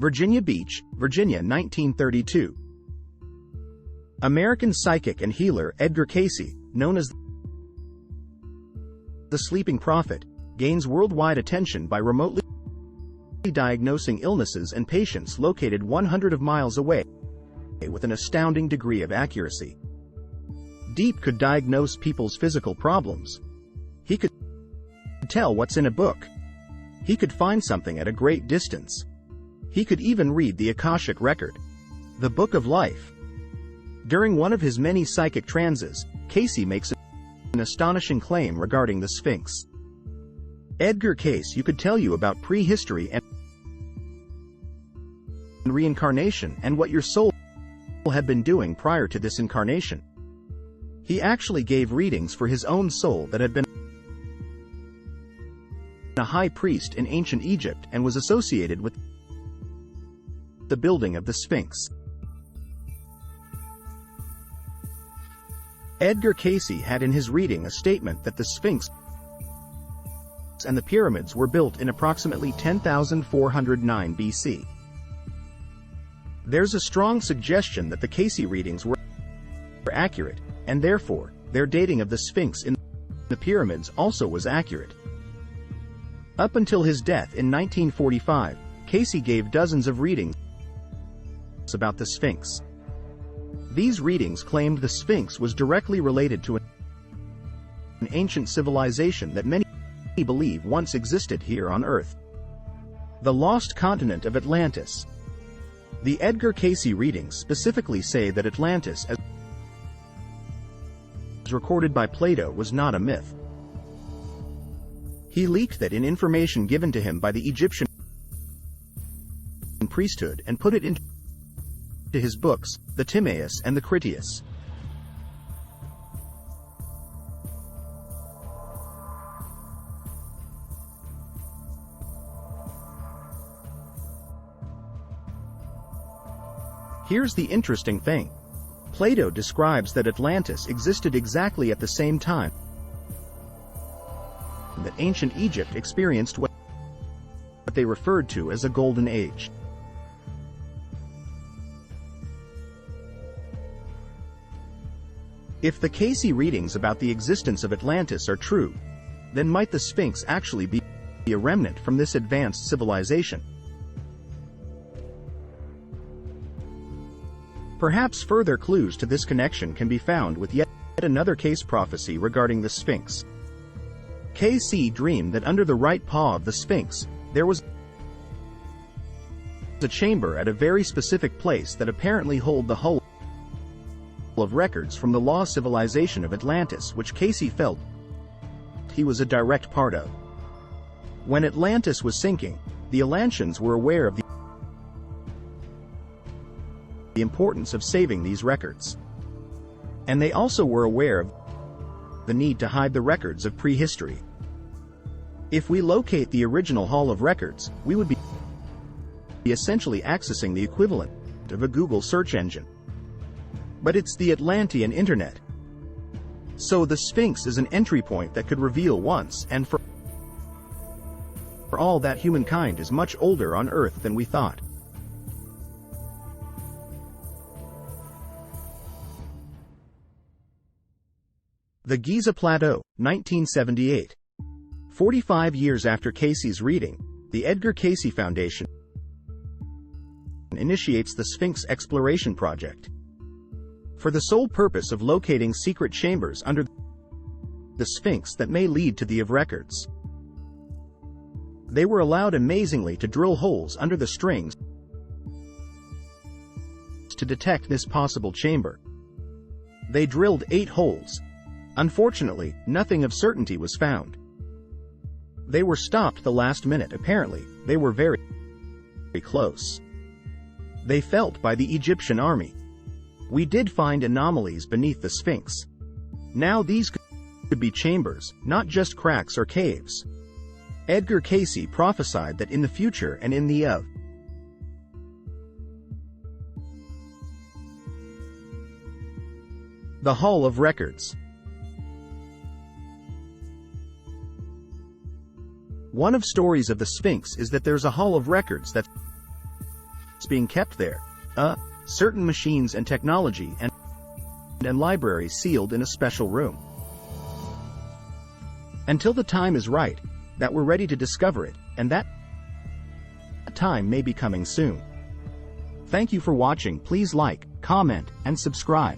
Virginia Beach, Virginia 1932. American psychic and healer Edgar Cayce, known as the Sleeping Prophet, gains worldwide attention by remotely diagnosing illnesses and patients located 100 miles away with an astounding degree of accuracy. Deep could diagnose people's physical problems. He could tell what's in a book. He could find something at a great distance. He could even read the Akashic record, the Book of Life. During one of his many psychic trances, Cayce makes an astonishing claim regarding the Sphinx. Edgar Cayce could tell you about prehistory and reincarnation and what your soul had been doing prior to this incarnation. He actually gave readings for his own soul that had been a high priest in ancient Egypt and was associated with the building of the Sphinx. Edgar Cayce had in his reading a statement that the Sphinx and the pyramids were built in approximately 10,409 BC. There's a strong suggestion that the Cayce readings were accurate, and therefore, their dating of the Sphinx in the pyramids also was accurate. Up until his death in 1945, Cayce gave dozens of readings about the Sphinx. These readings claimed the Sphinx was directly related to an ancient civilization that many believe once existed here on Earth. The lost continent of Atlantis. The Edgar Cayce readings specifically say that Atlantis, as recorded by Plato, was not a myth. He leaked that in information given to him by the Egyptian priesthood and put it into his books, the Timaeus and the Critias. Here's the interesting thing. Plato describes that Atlantis existed exactly at the same time that ancient Egypt experienced what they referred to as a golden age. If the Cayce readings about the existence of Atlantis are true, then might the Sphinx actually be a remnant from this advanced civilization? Perhaps further clues to this connection can be found with yet another Cayce prophecy regarding the Sphinx. Cayce dreamed that under the right paw of the Sphinx, there was a chamber at a very specific place that apparently held the whole of records from the lost civilization of Atlantis, which Cayce felt he was a direct part of. When Atlantis was sinking, the Atlanteans were aware of the importance of saving these records. And they also were aware of the need to hide the records of prehistory. If we locate the original Hall of Records, we would be essentially accessing the equivalent of a Google search engine. But it's the Atlantean internet. So the Sphinx is an entry point that could reveal once and for all that humankind is much older on Earth than we thought. The Giza Plateau, 1978. 45 years after Cayce's reading, the Edgar Cayce Foundation initiates the Sphinx Exploration Project, for the sole purpose of locating secret chambers under the Sphinx that may lead to the of records. They were allowed amazingly to drill holes under the strings to detect this possible chamber. They drilled 8 holes. Unfortunately, nothing of certainty was found. They were stopped the last minute. Apparently, they were very close. They felt by the Egyptian army. We did find anomalies beneath the Sphinx. Now these could be chambers, not just cracks or caves. Edgar Cayce prophesied that in the future and in the of the Hall of Records. One of stories of the Sphinx is that there's a Hall of Records that's being kept there. Certain machines and technology and libraries sealed in a special room. Until the time is right, that we're ready to discover it, and that time may be coming soon. Thank you for watching. Please like, comment, and subscribe.